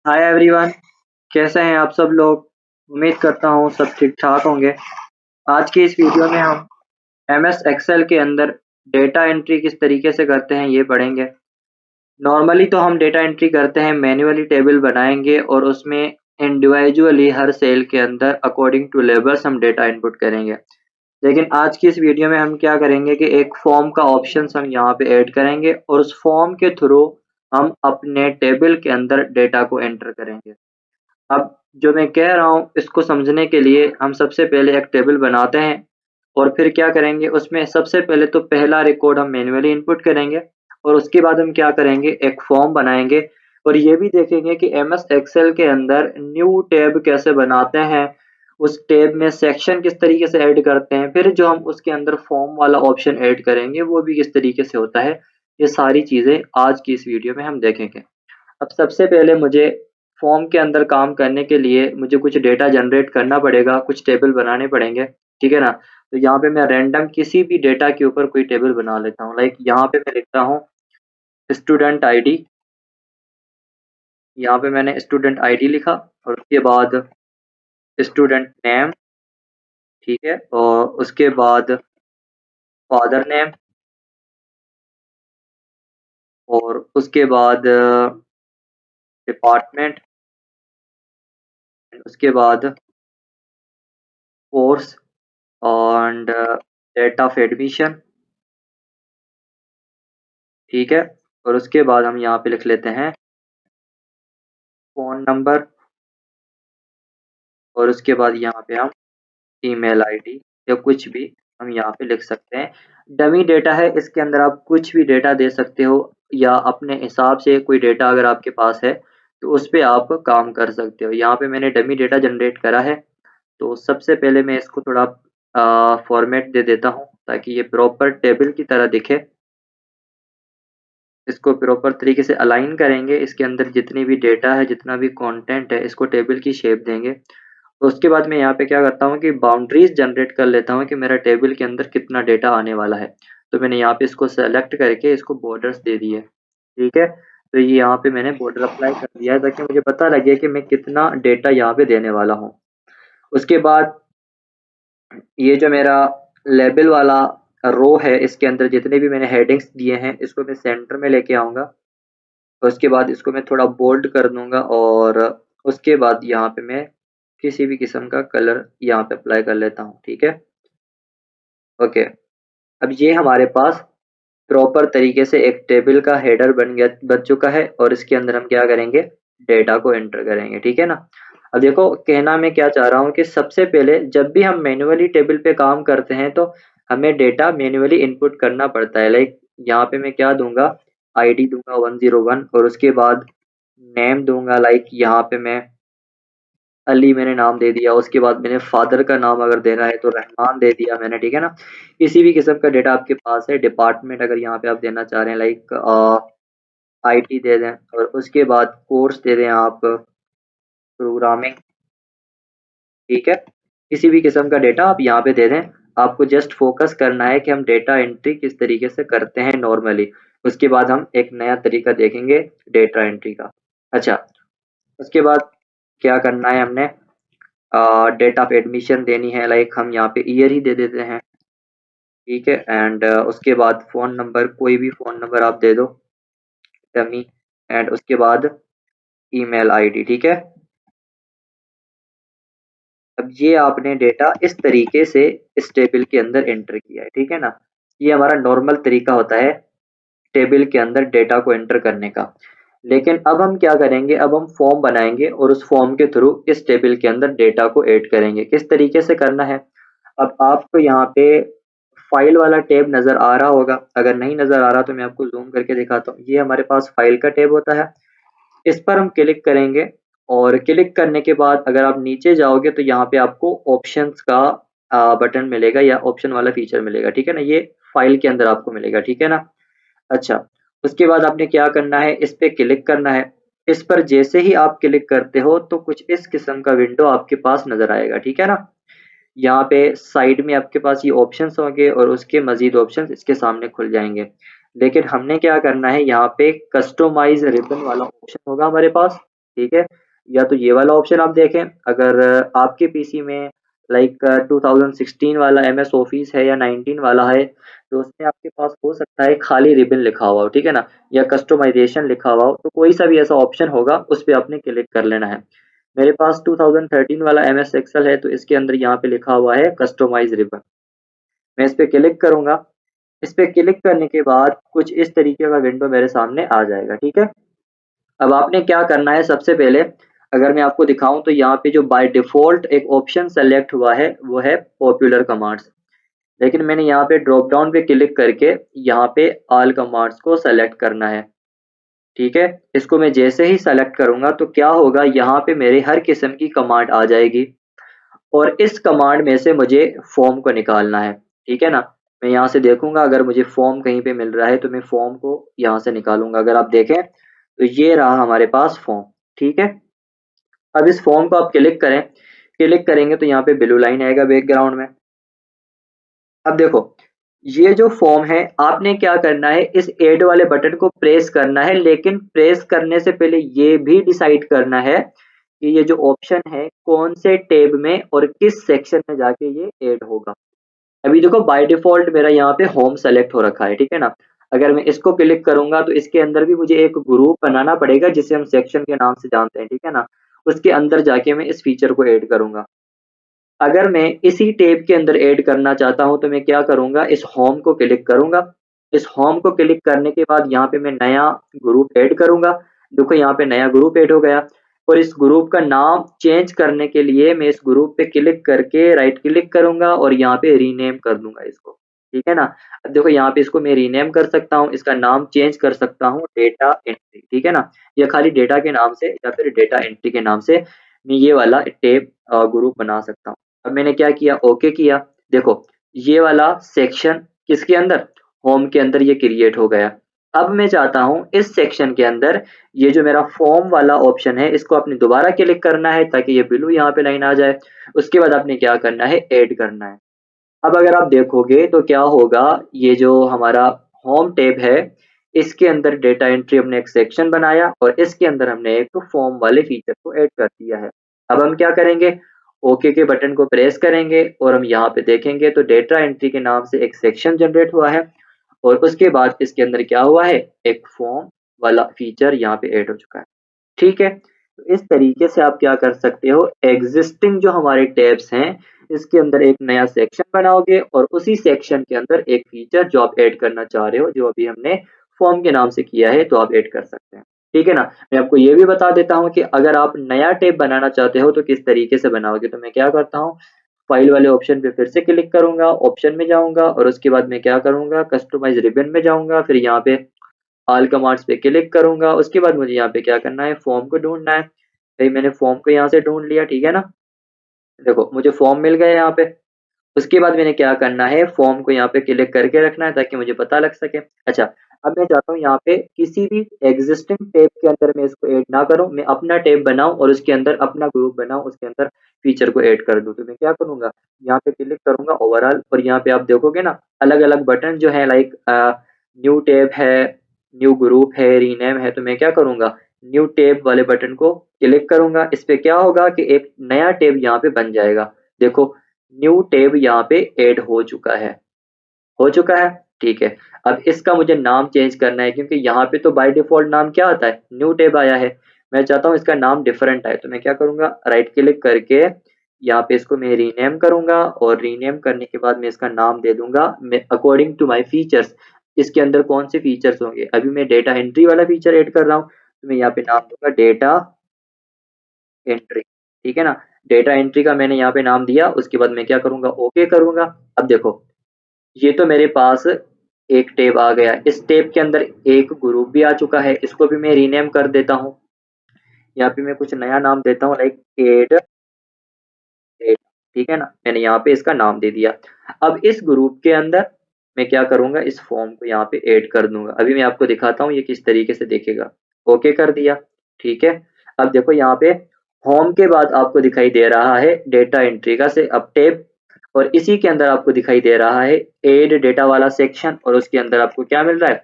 Hi everyone, कैसे हैं आप सब लोग। उम्मीद करता हूँ सब ठीक ठाक होंगे। आज की इस वीडियो में हम एमएस एक्सेल के अंदर डेटा एंट्री किस तरीके से करते हैं ये पढ़ेंगे। नॉर्मली तो हम डेटा एंट्री करते हैं, मैन्युअली टेबल बनाएंगे और उसमें इंडिविजुअली हर सेल के अंदर अकॉर्डिंग टू लेबल्स हम डेटा इनपुट करेंगे। लेकिन आज की इस वीडियो में हम क्या करेंगे कि एक फॉर्म का ऑप्शन हम यहाँ पे ऐड करेंगे और उस फॉर्म के थ्रू हम अपने टेबल के अंदर डेटा को एंटर करेंगे। अब जो मैं कह रहा हूँ इसको समझने के लिए हम सबसे पहले एक टेबल बनाते हैं और फिर क्या करेंगे, उसमें सबसे पहले तो पहला रिकॉर्ड हम मैन्युअली इनपुट करेंगे और उसके बाद हम क्या करेंगे, एक फॉर्म बनाएंगे और ये भी देखेंगे कि एमएस एक्सेल के अंदर न्यू टैब कैसे बनाते हैं, उस टैब में सेक्शन किस तरीके से ऐड करते हैं, फिर जो हम उसके अंदर फॉर्म वाला ऑप्शन ऐड करेंगे वो भी किस तरीके से होता है। ये सारी चीज़ें आज की इस वीडियो में हम देखेंगे। अब सबसे पहले मुझे फॉर्म के अंदर काम करने के लिए मुझे कुछ डेटा जनरेट करना पड़ेगा, कुछ टेबल बनाने पड़ेंगे, ठीक है ना। तो यहाँ पे मैं रैंडम किसी भी डेटा के ऊपर कोई टेबल बना लेता हूँ। लाइक यहाँ पे मैं लिखता हूँ स्टूडेंट आईडी। यहाँ पे मैंने स्टूडेंट आईडी लिखा और उसके बाद स्टूडेंट नेम, ठीक है, और उसके बाद फादर नेम और उसके बाद डिपार्टमेंट, उसके बाद course and date of admission, ठीक है। और उसके बाद हम यहाँ पे लिख लेते हैं फ़ोन नंबर और उसके बाद यहाँ पे हम ईमेल आईडी या कुछ भी हम यहाँ पे लिख सकते हैं। डमी डेटा है, इसके अंदर आप कुछ भी डेटा दे सकते हो या अपने हिसाब से कोई डेटा अगर आपके पास है तो उस पे आप काम कर सकते हो। यहाँ पे मैंने डमी डेटा जनरेट करा है तो सबसे पहले मैं इसको थोड़ा फॉर्मेट दे देता हूँ ताकि ये प्रॉपर टेबल की तरह दिखे। इसको प्रॉपर तरीके से अलाइन करेंगे, इसके अंदर जितनी भी डेटा है, जितना भी कंटेंट है, इसको टेबल की शेप देंगे। तो उसके बाद मैं यहाँ पे क्या करता हूँ कि बाउंड्रीज जनरेट कर लेता हूँ कि मेरा टेबल के अंदर कितना डेटा आने वाला है। तो मैंने यहाँ पे इसको सेलेक्ट करके इसको बॉर्डर्स दे दिए, ठीक है। तो ये यहाँ पे मैंने बॉर्डर अप्लाई कर दिया है ताकि मुझे पता लगे कि मैं कितना डेटा यहाँ पे देने वाला हूँ। उसके बाद ये जो मेरा लेबल वाला रो है, इसके अंदर जितने भी मैंने हेडिंग्स दिए हैं इसको मैं सेंटर में लेके आऊँगा। उसके बाद इसको मैं थोड़ा बोल्ड कर दूंगा और उसके बाद यहाँ पे मैं किसी भी किस्म का कलर यहाँ पे अप्लाई कर लेता हूँ, ठीक है। ओके, अब ये हमारे पास प्रॉपर तरीके से एक टेबल का हेडर बन चुका है और इसके अंदर हम क्या करेंगे, डेटा को एंटर करेंगे, ठीक है ना। अब देखो कहना मैं क्या चाह रहा हूँ कि सबसे पहले जब भी हम मैन्युअली टेबल पे काम करते हैं तो हमें डेटा मैन्युअली इनपुट करना पड़ता है। लाइक यहाँ पे मैं क्या दूंगा, आईडी दूंगा 101 और उसके बाद नेम दूंगा। लाइक यहाँ पे मैं अली मैंने नाम दे दिया, उसके बाद मैंने फादर का नाम अगर देना है तो रहमान दे दिया मैंने, ठीक है ना। किसी भी किस्म का डेटा आपके पास है, डिपार्टमेंट अगर यहाँ पे आप देना चाह रहे हैं लाइक आईटी दे दें और उसके बाद कोर्स दे दें आप प्रोग्रामिंग, ठीक है। किसी भी किस्म का डेटा आप यहाँ पे दे दें। आपको जस्ट फोकस करना है कि हम डेटा एंट्री किस तरीके से करते हैं नॉर्मली। उसके बाद हम एक नया तरीका देखेंगे डेटा एंट्री का। अच्छा, उसके बाद क्या करना है, हमने डेट ऑफ एडमिशन देनी है। लाइक हम यहाँ पे ईयर ही दे देते हैं, ठीक है। एंड उसके बाद फ़ोन नंबर, कोई भी फ़ोन नंबर आप दे दो डमी, एंड उसके बाद ईमेल आईडी, ठीक है। अब ये आपने डेटा इस तरीके से इस टेबल के अंदर एंटर किया है, ठीक है ना। ये हमारा नॉर्मल तरीका होता है टेबल के अंदर डेटा को एंटर करने का। लेकिन अब हम क्या करेंगे, अब हम फॉर्म बनाएंगे और उस फॉर्म के थ्रू इस टेबल के अंदर डेटा को ऐड करेंगे। किस तरीके से करना है, अब आपको यहाँ पे फाइल वाला टैब नज़र आ रहा होगा, अगर नहीं नज़र आ रहा तो मैं आपको जूम करके दिखाता हूँ। ये हमारे पास फाइल का टैब होता है, इस पर हम क्लिक करेंगे और क्लिक करने के बाद अगर आप नीचे जाओगे तो यहाँ पे आपको ऑप्शंस का बटन मिलेगा या ऑप्शन वाला फीचर मिलेगा, ठीक है ना। ये फाइल के अंदर आपको मिलेगा, ठीक है ना। अच्छा, उसके बाद आपने क्या करना है, इस पे क्लिक करना है। इस पर जैसे ही आप क्लिक करते हो तो कुछ इस किस्म का विंडो आपके पास नजर आएगा, ठीक है ना। यहाँ पे साइड में आपके पास ये ऑप्शंस होंगे और उसके मजीद ऑप्शंस इसके सामने खुल जाएंगे। लेकिन हमने क्या करना है, यहाँ पे कस्टमाइज रिबन वाला ऑप्शन होगा हमारे पास, ठीक है। या तो ये वाला ऑप्शन आप देखें, अगर आपके पीसी में लाइक 2016 वाला एमएस ऑफिस है या 19 वाला है, तो उसमें आपके पास हो सकता है खाली रिबन लिखा हुआ हो, ठीक है ना, या कस्टमाइजेशन लिखा हुआ हो, तो कोई सा भी ऐसा ऑप्शन होगा उस पर आपने क्लिक कर लेना है। मेरे पास 2013 वाला एमएस एक्सेल है, तो इसके अंदर यहाँ पे लिखा हुआ है कस्टमाइज रिबन। मैं इस पे क्लिक करूंगा। इस पे क्लिक करने के बाद कुछ इस तरीके का विंडो मेरे सामने आ जाएगा, ठीक है। अब आपने क्या करना है, सबसे पहले अगर मैं आपको दिखाऊं तो यहाँ पे जो बाय डिफॉल्ट एक ऑप्शन सेलेक्ट हुआ है वो है पॉपुलर कमांड्स, लेकिन मैंने यहाँ पे ड्रॉप डाउन पे क्लिक करके यहाँ पे ऑल कमांड्स को सेलेक्ट करना है, ठीक है। इसको मैं जैसे ही सेलेक्ट करूंगा तो क्या होगा, यहाँ पे मेरे हर किस्म की कमांड आ जाएगी, और इस कमांड में से मुझे फॉर्म को निकालना है, ठीक है ना। मैं यहाँ से देखूंगा अगर मुझे फॉर्म कहीं पे मिल रहा है तो मैं फॉर्म को यहाँ से निकालूंगा। अगर आप देखें तो ये रहा हमारे पास फॉर्म, ठीक है। अब इस फॉर्म को आप क्लिक करें, क्लिक करेंगे तो यहाँ पे ब्लू लाइन आएगा बैकग्राउंड में। अब देखो, ये जो फॉर्म है आपने क्या करना है, इस ऐड वाले बटन को प्रेस करना है, लेकिन प्रेस करने से पहले ये भी डिसाइड करना है कि ये जो ऑप्शन है कौन से टैब में और किस सेक्शन में जाके ये ऐड होगा। अभी देखो बाय डिफॉल्ट मेरा यहाँ पे होम सेलेक्ट हो रखा है, ठीक है ना। अगर मैं इसको क्लिक करूंगा तो इसके अंदर भी मुझे एक ग्रुप बनाना पड़ेगा जिसे हम सेक्शन के नाम से जानते हैं, ठीक है ना। उसके अंदर जाके मैं इस फीचर को ऐड करूंगा। अगर मैं इसी टैब के अंदर ऐड करना चाहता हूं तो मैं क्या करूंगा, इस होम को क्लिक करूंगा। इस होम को क्लिक करने के बाद यहाँ पे मैं नया ग्रुप ऐड करूंगा। देखो यहाँ पे नया ग्रुप ऐड हो गया, और इस ग्रुप का नाम चेंज करने के लिए मैं इस ग्रुप पे क्लिक करके राइट क्लिक करूंगा और यहाँ पे रीनेम कर दूंगा इसको, ठीक है ना। अब देखो यहाँ पे इसको मैं रीनेम कर सकता हूँ, इसका नाम चेंज कर सकता हूँ डेटा एंट्री, ठीक है ना, या खाली डेटा के नाम से या फिर डेटा एंट्री के नाम से मैं ये वाला टैब ग्रुप बना सकता हूँ। अब मैंने क्या किया, ओके किया। देखो ये वाला सेक्शन किसके अंदर, होम के अंदर ये क्रिएट हो गया। अब मैं चाहता हूं इस सेक्शन के अंदर ये जो मेरा फॉर्म वाला ऑप्शन है इसको आपने दोबारा क्लिक करना है ताकि ये ब्लू यहाँ पे लाइन आ जाए। उसके बाद आपने क्या करना है, ऐड करना है। अब अगर आप देखोगे तो क्या होगा, ये जो हमारा होम टैब है इसके अंदर डेटा एंट्री हमने एक सेक्शन बनाया और इसके अंदर हमने एक फॉर्म वाले फीचर को ऐड कर दिया है। अब हम क्या करेंगे, ओके के बटन को प्रेस करेंगे और हम यहाँ पे देखेंगे तो डेटा एंट्री के नाम से एक सेक्शन जनरेट हुआ है, और उसके बाद इसके अंदर क्या हुआ है, एक फॉर्म वाला फीचर यहाँ पे ऐड हो चुका है, ठीक है। तो इस तरीके से आप क्या कर सकते हो, एग्जिस्टिंग जो हमारे टैब्स हैं इसके अंदर एक नया सेक्शन बनाओगे और उसी सेक्शन के अंदर एक फीचर जो आप ऐड करना चाह रहे हो जो अभी हमने फॉर्म के नाम से किया है तो आप ऐड कर सकते हैं, ठीक है ना। मैं आपको ये भी बता देता हूँ कि अगर आप नया टैब बनाना चाहते हो तो किस तरीके से बनाओगे। तो मैं क्या करता हूँ, फाइल वाले ऑप्शन पे फिर से क्लिक करूंगा, ऑप्शन में जाऊंगा और उसके बाद मैं क्या करूंगा, कस्टमाइज रिबन में जाऊंगा, फिर यहाँ पे ऑल कमांड्स पे क्लिक करूंगा। उसके बाद मुझे यहाँ पे क्या करना है, फॉर्म को ढूंढना है। भाई मैंने फॉर्म को यहाँ से ढूंढ लिया, ठीक है ना। देखो मुझे फॉर्म मिल गया यहाँ पे। उसके बाद मैंने क्या करना है, फॉर्म को यहाँ पे क्लिक करके रखना है ताकि मुझे पता लग सके। अच्छा, अब मैं चाहता हूँ यहाँ पे किसी भी एग्जिस्टिंग टैब के अंदर मैं इसको ऐड ना करूँ, मैं अपना टैब बनाऊं और उसके अंदर अपना ग्रुप बनाऊं, उसके अंदर फीचर को ऐड कर दूं। तो मैं क्या करूंगा, यहाँ पे क्लिक करूंगा ओवरऑल, और यहाँ पे आप देखोगे ना अलग अलग बटन जो है लाइक न्यू टैब है, न्यू ग्रुप है, रीनेम है। तो मैं क्या करूंगा, न्यू टैब वाले बटन को क्लिक करूंगा। इस पे क्या होगा कि एक नया टैब यहाँ पे बन जाएगा। देखो न्यू टैब यहाँ पे ऐड हो चुका है, हो चुका है, ठीक है। अब इसका मुझे नाम चेंज करना है क्योंकि यहाँ पे तो बाय डिफॉल्ट नाम क्या आता है, न्यू टैब आया है। मैं चाहता हूँ इसका नाम डिफरेंट आए, तो मैं क्या करूंगा, राइट क्लिक करके यहाँ पे इसको मैं रीनेम करूंगा और रीनेम करने के बाद मैं इसका नाम दे दूंगा मैं अकॉर्डिंग टू माय फीचर्स। इसके अंदर कौन से फीचर्स होंगे, अभी मैं डेटा एंट्री वाला फीचर ऐड कर रहा हूँ तो मैं यहाँ पे नाम दूंगा डेटा एंट्री, ठीक है ना। डेटा एंट्री का मैंने यहाँ पे नाम दिया, उसके बाद मैं क्या करूंगा, ओके करूंगा। अब देखो ये तो मेरे पास एक टेब आ गया, इस टेब के अंदर एक ग्रुप भी आ चुका है, इसको भी मैं रीनेम कर देता हूँ। यहाँ पे मैं कुछ नया नाम देता हूँ लाइक एड, ठीक है ना, मैंने यहाँ पे इसका नाम दे दिया। अब इस ग्रुप के अंदर मैं क्या करूंगा, इस फॉर्म को यहाँ पे ऐड कर दूंगा। अभी मैं आपको दिखाता हूँ ये किस तरीके से देखेगा। ओके कर दिया, ठीक है। अब देखो यहाँ पे होम के बाद आपको दिखाई दे रहा है डेटा एंट्री का से अब टैब, और इसी के अंदर आपको दिखाई दे रहा है एड डेटा वाला सेक्शन, और उसके अंदर आपको क्या मिल रहा है,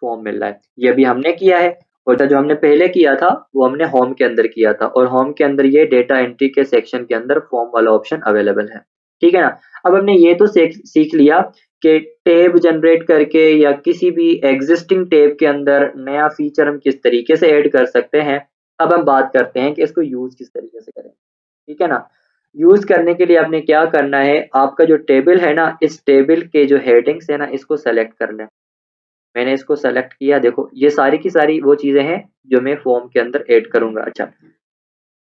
फॉर्म मिल रहा है। ये भी हमने किया है। और जो हमने पहले किया था वो हमने होम के अंदर किया था, और होम के अंदर ये डेटा एंट्री के सेक्शन के अंदर फॉर्म वाला ऑप्शन अवेलेबल है। ठीक है ना। अब हमने ये तो सीख लिया कि टेब जनरेट करके या किसी भी एग्जिस्टिंग टेब के अंदर नया फीचर हम किस तरीके से ऐड कर सकते हैं। अब हम बात करते हैं कि इसको यूज किस तरीके से करें। ठीक है ना। यूज करने के लिए आपने क्या करना है, आपका जो टेबल है ना, इस टेबल के जो हेडिंग्स है ना, इसको सेलेक्ट करना है। मैंने इसको सेलेक्ट किया, देखो ये सारी की सारी वो चीजें हैं जो मैं फॉर्म के अंदर ऐड करूंगा। अच्छा,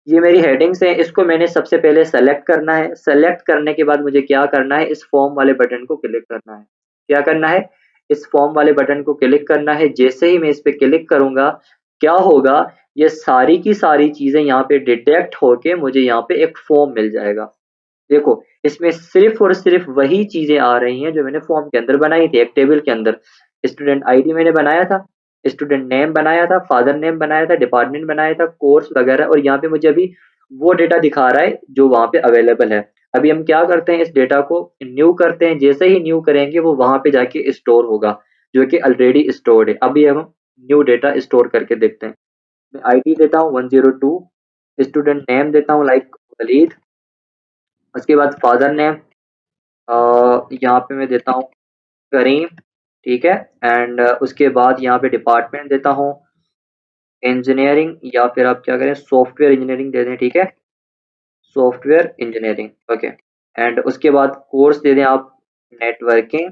ये मेरी हेडिंग्स हैं, इसको मैंने सबसे पहले सेलेक्ट करना है। सेलेक्ट करने के बाद मुझे क्या करना है, इस फॉर्म वाले बटन को क्लिक करना है। क्या करना है, इस फॉर्म वाले बटन को क्लिक करना है। जैसे ही मैं इस पे क्लिक करूंगा, क्या होगा, ये सारी की सारी चीजें यहाँ पे डिटेक्ट होके मुझे यहाँ पे एक फॉर्म मिल जाएगा। देखो इसमें सिर्फ और सिर्फ वही चीजें आ रही हैं जो मैंने फॉर्म के अंदर बनाई थी। एक टेबल के अंदर स्टूडेंट आईडी मैंने बनाया था, स्टूडेंट नेम बनाया था, फादर नेम बनाया था, डिपार्टमेंट बनाया था, कोर्स वगैरह, और यहाँ पे मुझे अभी वो डेटा दिखा रहा है जो वहां पे अवेलेबल है। अभी हम क्या करते हैं, इस डेटा को न्यू करते हैं। जैसे ही न्यू करेंगे वो वहां पे जाके स्टोर होगा, जो कि ऑलरेडी स्टोर्ड है। अभी हम न्यू डेटा स्टोर करके देखते हैं। मैं आईडी देता हूँ 102, स्टूडेंट नेम देता हूँ लाइक वलीद, उसके बाद फादर नेम यहाँ पे मैं देता हूँ करीम। ठीक है। एंड उसके बाद यहाँ पे डिपार्टमेंट देता हूँ इंजीनियरिंग, या फिर आप क्या करें सॉफ्टवेयर इंजीनियरिंग दे दें। ठीक है, सॉफ्टवेयर इंजीनियरिंग। ओके। एंड उसके बाद कोर्स दे दें आप नेटवर्किंग।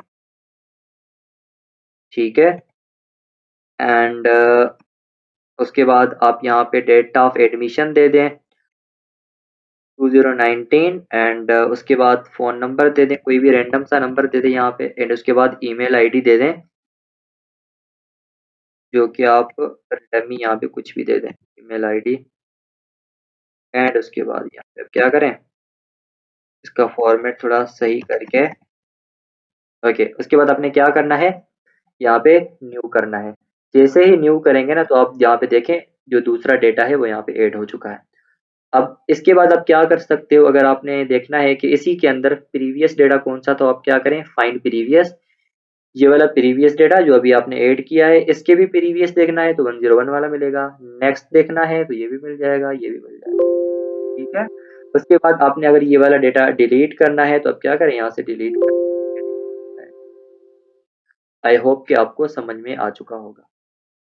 ठीक है। एंड उसके बाद आप यहाँ पे डेट ऑफ एडमिशन दे दें 2019। एंड उसके बाद फ़ोन नंबर दे दें, कोई भी रैंडम सा नंबर दे दें यहाँ पे। एंड उसके बाद ईमेल आईडी दे दें, जो कि आप डमी यहाँ पे कुछ भी दे दें, ईमेल आईडी। एंड उसके बाद यहाँ पे क्या करें, इसका फॉर्मेट थोड़ा सही करके। ओके, उसके बाद आपने क्या करना है, यहाँ पे न्यू करना है। जैसे ही न्यू करेंगे ना, तो आप यहाँ पे देखें जो दूसरा डेटा है वो यहाँ पे ऐड हो चुका है। अब इसके बाद आप क्या कर सकते हो, अगर आपने देखना है कि इसी के अंदर प्रीवियस डेटा कौन सा, तो आप क्या करें, फाइंड प्रीवियस। ये वाला प्रीवियस डेटा जो अभी आपने ऐड किया है, इसके भी प्रीवियस देखना है तो 101 वाला मिलेगा। नेक्स्ट देखना है तो ये भी मिल जाएगा, ये भी मिल जाएगा। ठीक है। उसके बाद आपने अगर ये वाला डेटा डिलीट करना है तो आप क्या करें, यहाँ से डिलीट कर। आई होप कि आपको समझ में आ चुका होगा।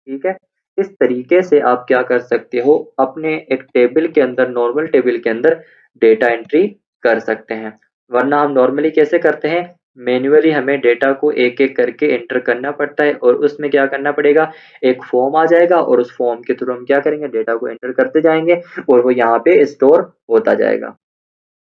ठीक है। इस तरीके से आप क्या कर सकते हो, अपने एक टेबल के अंदर, नॉर्मल टेबल के अंदर डेटा एंट्री कर सकते हैं। वरना हम नॉर्मली कैसे करते हैं, मैन्युअली हमें डेटा को एक एक करके एंटर करना पड़ता है, और उसमें क्या करना पड़ेगा, एक फॉर्म आ जाएगा और उस फॉर्म के थ्रू हम क्या करेंगे, डेटा को एंटर करते जाएंगे और वो यहाँ पे स्टोर होता जाएगा।